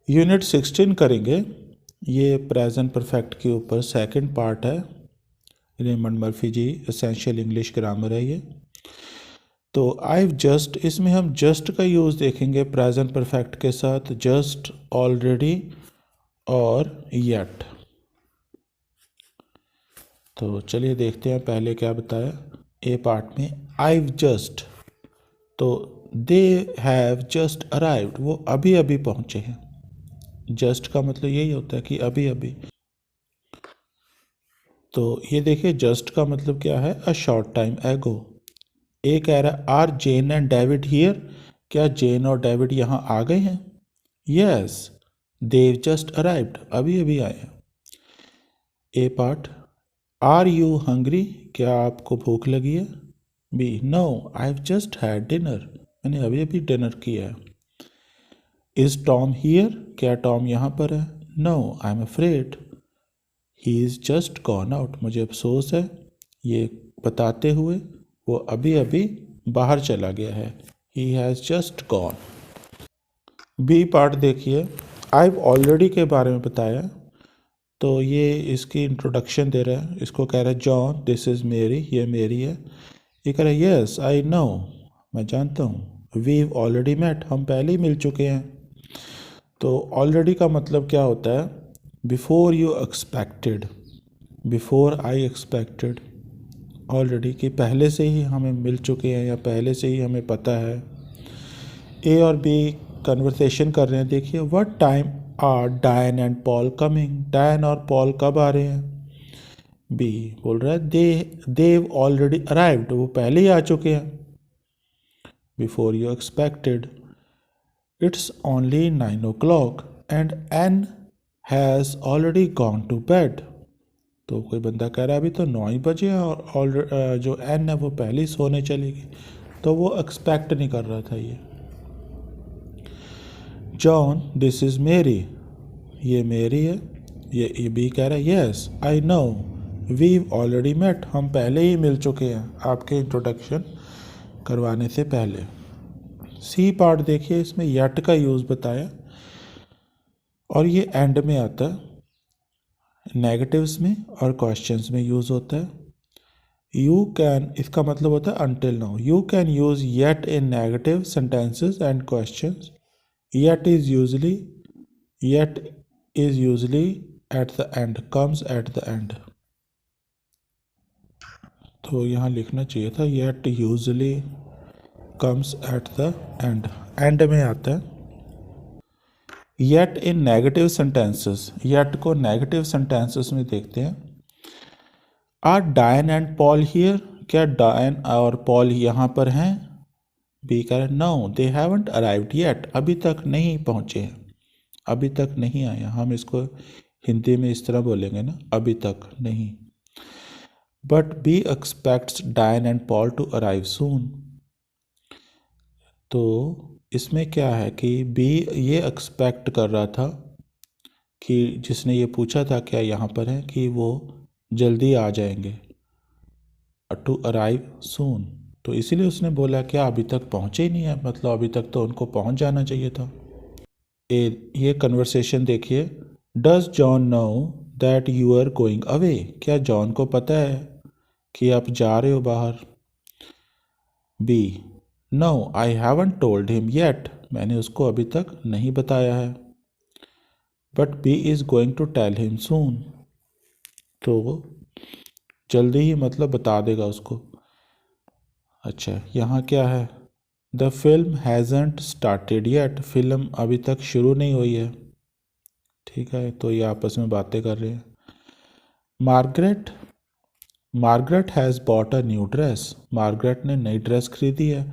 Unit 16 करेंगे। ये present perfect के ऊपर सेकंड पार्ट है। रेमंड मर्फी जी एसेंशियल इंग्लिश ग्रामर है ये। तो आई जस्ट, इसमें हम जस्ट का यूज़ देखेंगे प्रेजेंट परफेक्ट के साथ, जस्ट, ऑलरेडी और येट। तो चलिए देखते हैं पहले क्या बताया ए पार्ट में। आई जस्ट, तो दे हैव जस्ट अराइव्ड, वो अभी अभी पहुँचे हैं। जस्ट का मतलब यही होता है कि अभी अभी। तो ये देखिए जस्ट का मतलब क्या है, अ शॉर्ट टाइम एगो। ए कह रहा है are Jane and David here, क्या जेन और डेविड यहाँ आ गए हैं? यस, देव जस्ट अराइव्ड, अभी अभी आए हैं। A part, are you hungry, क्या आपको भूख लगी है? B, no I have just had dinner, मैंने अभी अभी डिनर किया है। इज टॉम हियर, क्या टॉम यहाँ पर है? No I am afraid he is just gone out, मुझे अफसोस है, ये बताते हुए वो अभी अभी बाहर चला गया है। He has just gone. B part देखिए, आई ऑलरेडी के बारे में बताया, तो ये इसकी इंट्रोडक्शन दे रहा है। इसको कह रहा है जॉन दिस इज़ मेरी, ये मेरी है। ये कह रहा है यस आई नो, मैं जानता हूँ। वी ऑलरेडी मेट, हम पहले ही मिल चुके हैं। तो ऑलरेडी का मतलब क्या होता है, before you expected, before I expected, already कि पहले से ही हमें मिल चुके हैं या पहले से ही हमें पता है। ए और बी कन्वर्सेशन कर रहे हैं। देखिए, व्हाट टाइम आर डायन एंड पॉल कमिंग, डायन और पॉल कब आ रहे हैं? बी बोल रहा है देव ऑलरेडी अराइव्ड, वो पहले ही आ चुके हैं। Before you expected, it's only 9 o'clock and Ann has already gone to bed, तो कोई बंदा कह रहा है अभी तो 9 ही बजे और ऑलरेडी जो एन है वो पहले ही सोने चली गई, तो वो एक्सपेक्ट नहीं कर रहा था ये। जॉन दिस इज़ मेरी, ये मेरी है। ये बी कह रहा है yes I know we already met, हम पहले ही मिल चुके हैं आपके इंट्रोडक्शन करवाने से पहले। सी पार्ट देखिए, इसमें यट का यूज़ बताया और ये एंड में आता है, नेगेटिव्स में और क्वेश्चंस में यूज़ होता है। यू कैन, इसका मतलब होता है until now. You can use yet in negative sentences and questions. Yet is usually at the end, comes at the end. तो यहाँ लिखना चाहिए था yet usually comes at the end, and में आता है। Yet in negative sentences, yet को negative sentences में देखते हैं। आर डायन एंड पॉल हियर, क्या डायन और पॉल यहाँ पर हैं? बी कह रहा है no they haven't arrived yet, अभी तक नहीं पहुँचे हैं, अभी तक नहीं आए। हम इसको हिंदी में इस तरह बोलेंगे ना, अभी तक नहीं। बट बी एक्सपेक्ट्स डायन एंड पॉल टू अराइव सून, तो इसमें क्या है कि बी ये एक्सपेक्ट कर रहा था कि जिसने ये पूछा था क्या यहाँ पर है, कि वो जल्दी आ जाएंगे, टू अराइव सून, तो इसीलिए उसने बोला क्या अभी तक पहुँचे ही नहीं है, मतलब अभी तक तो उनको पहुँच जाना चाहिए था। ये कन्वर्सेशन देखिए, does John know that you are going away, क्या जॉन को पता है कि आप जा रहे हो बाहर? B, no I haven't told him yet, मैंने उसको अभी तक नहीं बताया है। But B is going to tell him soon, तो जल्दी ही मतलब बता देगा उसको। अच्छा, यहाँ क्या है, the film hasn't started yet, film अभी तक शुरू नहीं हुई है। ठीक है, तो ये आपस में बातें कर रहे हैं। Margaret has bought a new dress, Margaret ने नई ड्रेस खरीदी है।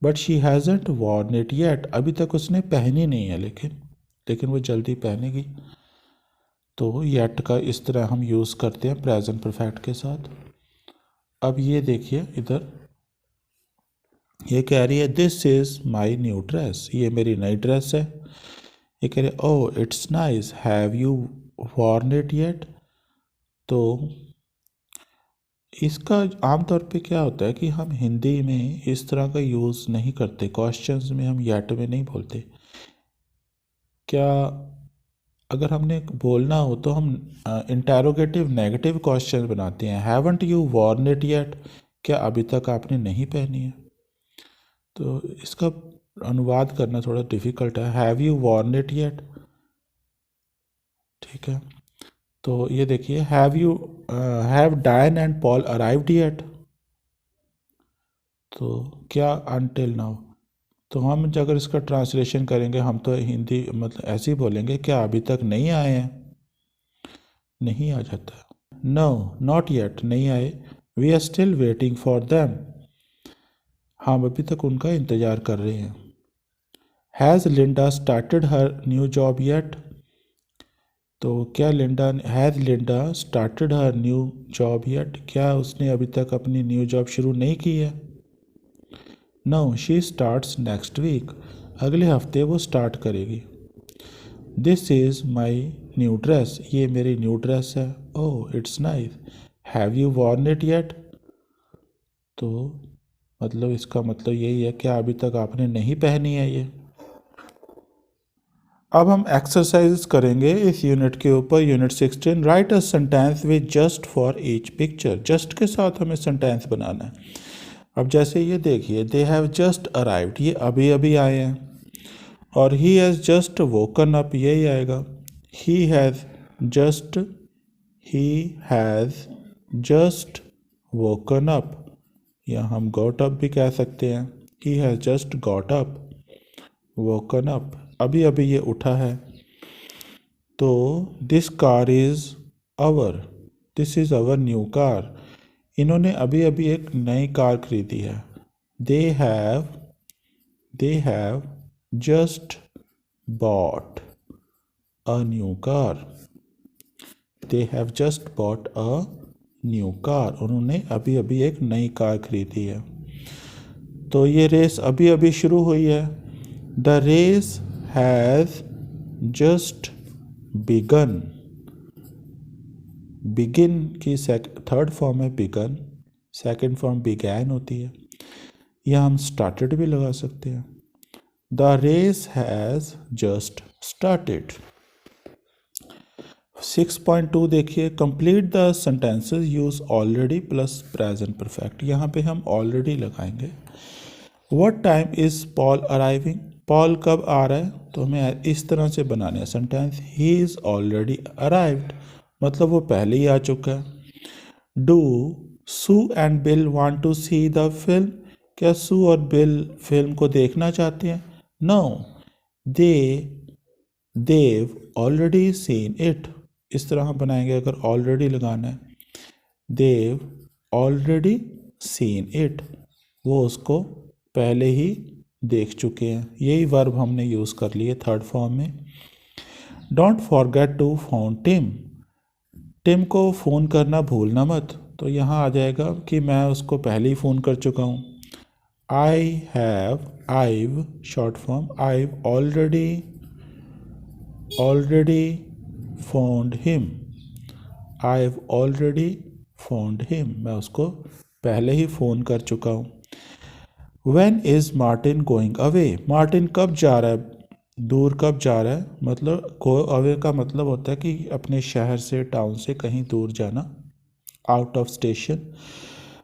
But she hasn't worn it yet, अभी तक उसने पहनी नहीं है, लेकिन वो जल्दी पहनेगी। तो येट का इस तरह हम यूज़ करते हैं प्रेजेंट परफेक्ट के साथ। अब ये देखिए इधर, ये कह रही है this is my new dress, ये मेरी नई ड्रेस है। ये कह रहे ओह it's nice have you worn it yet, तो इसका आमतौर पे क्या होता है कि हम हिंदी में इस तरह का यूज़ नहीं करते, क्वेश्चंस में हम येट में नहीं बोलते। क्या अगर हमने बोलना हो तो हम इंटेरोगेटिव नेगेटिव क्वेश्चन बनाते हैं। Haven't you worn it yet, क्या अभी तक आपने नहीं पहनी है। तो इसका अनुवाद करना थोड़ा डिफ़िकल्ट है, have you worn it yet. ठीक है, तो ये देखिए, हैव डायन एंड पॉल अराइव्ड येट, तो क्या अनटिल नाउ। तो हम अगर इसका ट्रांसलेशन करेंगे, हम तो हिंदी मतलब ऐसे ही बोलेंगे, क्या अभी तक नहीं आए हैं, नहीं आ जाता। नो नॉट येट, नहीं आए। We are still waiting for them, हम अभी तक उनका इंतज़ार कर रहे हैं। Has Linda started her new job yet, तो क्या has Linda started her new job yet, क्या उसने अभी तक अपनी न्यू जॉब शुरू नहीं की है। No she starts next week, अगले हफ्ते वो स्टार्ट करेगी। This is my new dress, ये मेरी न्यू ड्रेस है। Oh it's nice. Have you worn it yet, तो मतलब इसका मतलब यही है, क्या अभी तक आपने नहीं पहनी है ये। अब हम एक्सरसाइज करेंगे इस यूनिट के ऊपर, unit 16। Right a sentence with just for each picture, just के साथ हमें सेंटेंस बनाना है। अब जैसे ये देखिए, दे हैव जस्ट अराइव्ड, ये अभी अभी आए हैं। और he has just woken up, यही आएगा। He has just, he has just woken up, या हम गॉट अप भी कह सकते हैं। He has just got up, woken up, अभी अभी ये उठा है। तो this car is our, this is our new car, इन्होंने अभी अभी एक नई कार खरीदी है। They have just bought a new car, they have just bought a new car, उन्होंने अभी अभी एक नई कार खरीदी है। तो ये रेस अभी अभी शुरू हुई है। The race has just begun, begin की थर्ड फॉर्म है बिगन, सेकंड फॉर्म बिगैन होती है, या हम स्टार्टेड भी लगा सकते हैं। The race has just started. 6.2 देखिए, complete the sentences use already plus present perfect, यहाँ पे हम ऑलरेडी लगाएंगे। What time is Paul arriving, Paul कब आ रहा है, तो हमें इस तरह से बनाने हैं sentence. He is already arrived, मतलब वो पहले ही आ चुका है। Do Sue and Bill want to see the film, क्या सू और बिल फिल्म को देखना चाहते हैं। No they've already seen it, इस तरह हम बनाएंगे अगर ऑलरेडी लगाना है। देव ऑलरेडी सीन इट, वो उसको पहले ही देख चुके हैं, यही वर्ब हमने यूज़ कर लिए थर्ड फॉर्म में। Don't forget to phone Tim, Tim को फ़ोन करना भूलना मत, तो यहाँ आ जाएगा कि मैं उसको पहले ही फ़ोन कर चुका हूँ। I've short form, I've already found him, I've already found him, मैं उसको पहले ही फ़ोन कर चुका हूँ। When is Martin going away, Martin कब जा रहा है, दूर कब जा रहा है, मतलब गो अवे का मतलब होता है कि अपने शहर से, टाउन से कहीं दूर जाना, out of station.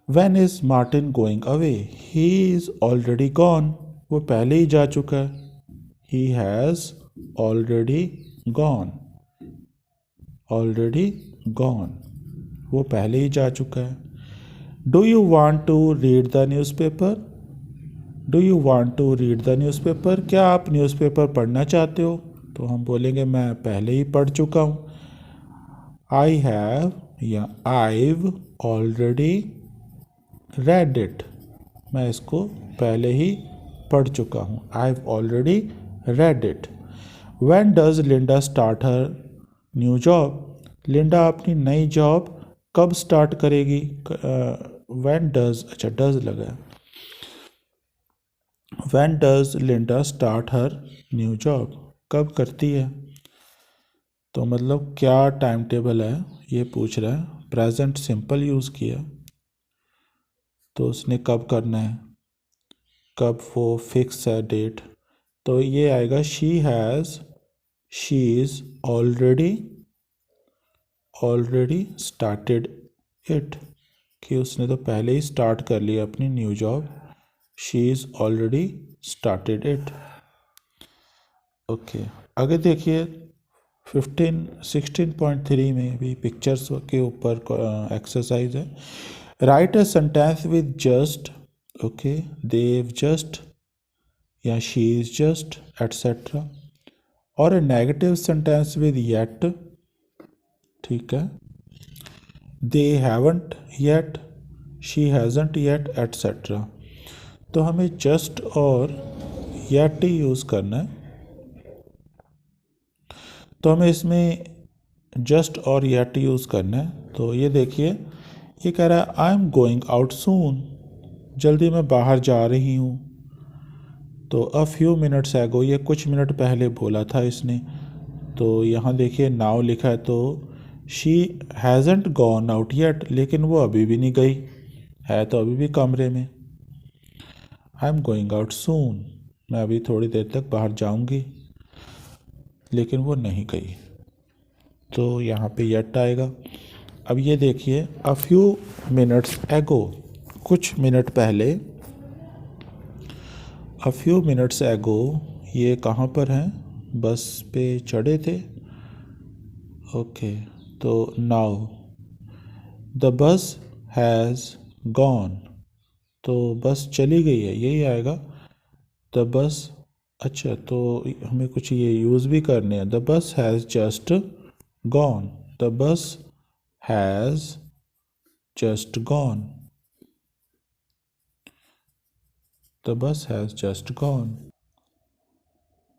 When is Martin going away, he is already gone, वो पहले ही जा चुका है। ही हैज़ ऑलरेडी गॉन, वो पहले ही जा चुका है। Do you want to read the newspaper, do you want to read the newspaper, क्या आप न्यूज़पेपर पढ़ना चाहते हो, तो हम बोलेंगे मैं पहले ही पढ़ चुका हूँ। आई हैव या आईव ऑलरेडी रेड इट, मैं इसको पहले ही पढ़ चुका हूँ। I've already read it. When does Linda start her new job, Linda अपनी नई जॉब कब स्टार्ट करेगी। व्हेन डज, अच्छा डज लगा, when does Linda start her new job, कब करती है, तो मतलब क्या टाइम टेबल है ये पूछ रहा है। प्रेजेंट सिंपल यूज़ किया, तो उसने कब करना है, कब वो फिक्स है डेट, तो ये आएगा she has she is already started it, कि उसने तो पहले ही स्टार्ट कर लिया अपनी new job. She is already started it. Okay, आगे देखिए 16.3 में भी पिक्चर्स के ऊपर एक्सरसाइज है। Write a sentence with just, okay, they've just या शी इज जस्ट एटसेट्रा, और a negative sentence with yet, ठीक है, they haven't yet, she hasn't yet etcetera. तो हमें जस्ट और येट ही यूज़ करना है। तो हमें इसमें जस्ट और येट यूज़ करना है। तो ये देखिए, ये कह रहा है I am going out soon, जल्दी मैं बाहर जा रही हूँ। तो अ फ्यू मिनट्स एगो, ये कुछ मिनट पहले बोला था इसने। तो यहाँ देखिए नाउ लिखा है, तो शी हैज़ंट गॉन आउट येट, लेकिन वो अभी भी नहीं गई है, तो अभी भी कमरे में। I am going out soon, मैं अभी थोड़ी देर तक बाहर जाऊँगी, लेकिन वो नहीं गई, तो यहाँ पे येट आएगा। अब ये देखिए अ फ्यू मिनट्स एगो, कुछ मिनट पहले, अ फ्यू मिनट्स एगो, ये कहाँ पर हैं, बस पे चढ़े थे। ओके, तो now the bus has gone, तो बस चली गई है, यही आएगा द बस। अच्छा, तो हमें कुछ ये यूज़ भी करने हैं। The bus has just gone, the bus has just gone, the bus has just gone.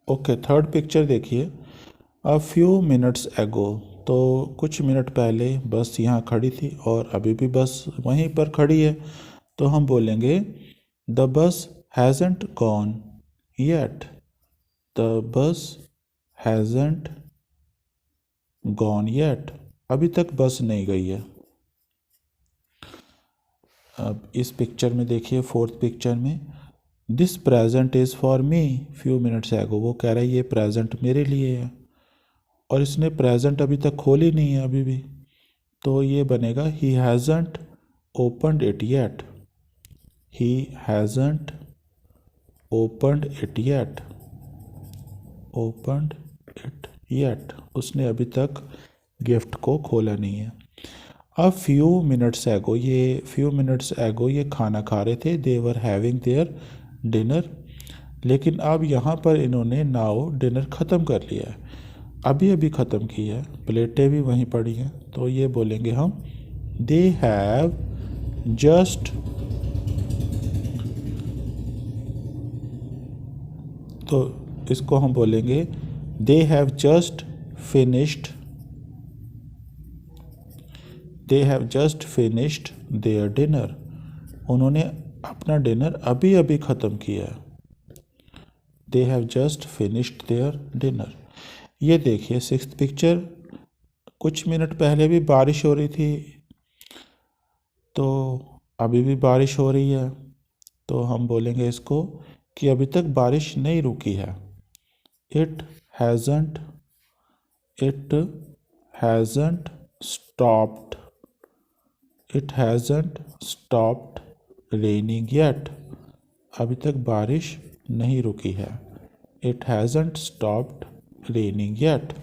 Okay, third picture देखिए, अ फ्यू मिनट्स एगो, तो कुछ मिनट पहले बस यहाँ खड़ी थी और अभी भी बस वहीं पर खड़ी है, तो हम बोलेंगे the bus हैज़ंट gone yet, the bus हैज़ंट gone yet, अभी तक बस नहीं गई है। अब इस पिक्चर में देखिए, फोर्थ पिक्चर में, this present is for me few minutes एगो, वो कह रहा है ये प्रेजेंट मेरे लिए है, और इसने प्रेजेंट अभी तक खोली नहीं है अभी भी, तो ये बनेगा he hasn't opened it yet, he hasn't opened it yet, opened it yet, उसने अभी तक गिफ्ट को खोला नहीं है। अब फ्यू मिनट्स एगो, ये फ्यू मिनट्स एगो ये खाना खा रहे थे, दे वर हैविंग देयर डिनर, लेकिन अब यहाँ पर इन्होंने नाउ डिनर ख़त्म कर लिया है, अभी अभी ख़त्म की है, प्लेटें भी वहीं पड़ी हैं, तो ये बोलेंगे हम दे हैव जस्ट, तो इसको हम बोलेंगे they have just finished, they have just finished their dinner, उन्होंने अपना डिनर अभी अभी ख़त्म किया है, they have just finished their dinner. ये देखिए सिक्स्थ पिक्चर, कुछ मिनट पहले भी बारिश हो रही थी, तो अभी भी बारिश हो रही है, तो हम बोलेंगे इसको कि अभी तक बारिश नहीं रुकी है, it hasn't, it hasn't stopped, it hasn't stopped raining yet, अभी तक बारिश नहीं रुकी है, it hasn't stopped raining yet.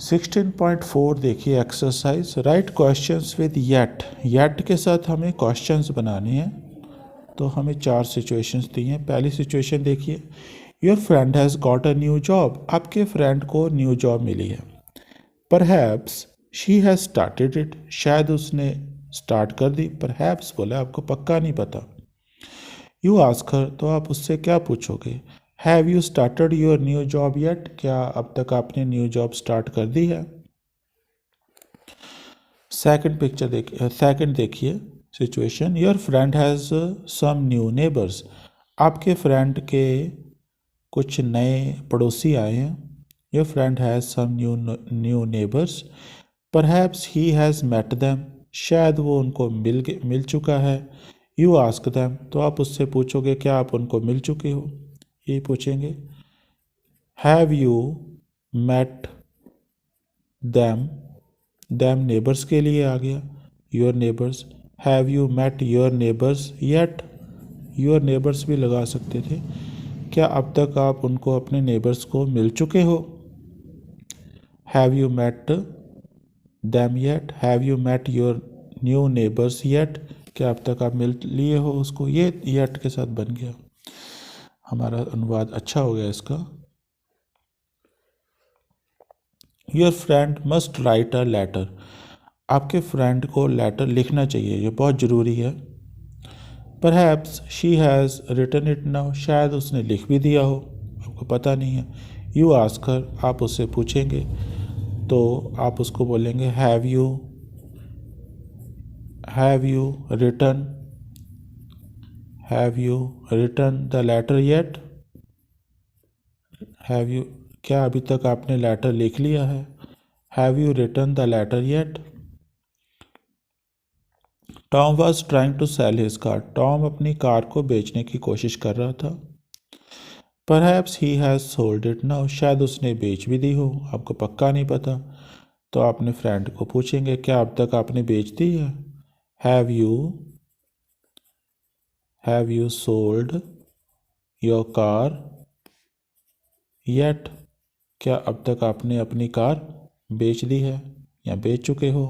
16.4 देखिए exercise, write questions with yet, yet के साथ हमें क्वेश्चंस बनाने हैं, तो हमें 4 सिचुएशंस दी हैं। पहली सिचुएशन देखिए, your friend has got a new job, आपके फ्रेंड को न्यू जॉब मिली है, perhaps she has started it, शायद उसने स्टार्ट कर दी, परहैप्स बोला, आपको पक्का नहीं पता। यू आस्क हर, तो आप उससे क्या पूछोगे, have you started your new job yet, क्या अब तक आपने न्यू जॉब स्टार्ट कर दी है। सेकंड पिक्चर देखिए, सेकंड देखिए situation, your friend has some new neighbours, आपके फ्रेंड के कुछ नए पड़ोसी आए हैं, your friend has some new neighbours, perhaps he has met them, शायद वो उनको मिल चुका है। यू आस्क दैम, तो आप उससे पूछोगे क्या आप उनको मिल चुके हो, ये पूछेंगे। Have you met them, them neighbours के लिए आ गया, your neighbours. Have you met your neighbours yet, your neighbours भी लगा सकते थे। क्या अब तक आप उनको अपने नेबर्स को मिल चुके हो? Have you met them yet, have you met your new neighbours yet, क्या अब तक आप मिल लिए हो उसको? ये येट के साथ बन गया। हमारा अनुवाद अच्छा हो गया इसका। Your friend must write a letter, आपके फ्रेंड को लेटर लिखना चाहिए, ये बहुत ज़रूरी है। Perhaps she has written it now, शायद उसने लिख भी दिया हो, आपको पता नहीं है। यू आस्क हर, आप उससे पूछेंगे तो आप उसको बोलेंगे have you written, have you written the letter yet, have you, क्या अभी तक आपने लेटर लिख लिया है? Have you written the letter yet? Tom was trying to sell his car, टॉम अपनी कार को बेचने की कोशिश कर रहा था। Perhaps he has sold it now, शायद उसने बेच भी दी हो, आपको पक्का नहीं पता। तो आप अपने फ्रेंड को पूछेंगे क्या अब तक आपने बेच दी है? Have you sold your car yet, क्या अब तक आपने अपनी कार बेच दी है या बेच चुके हो?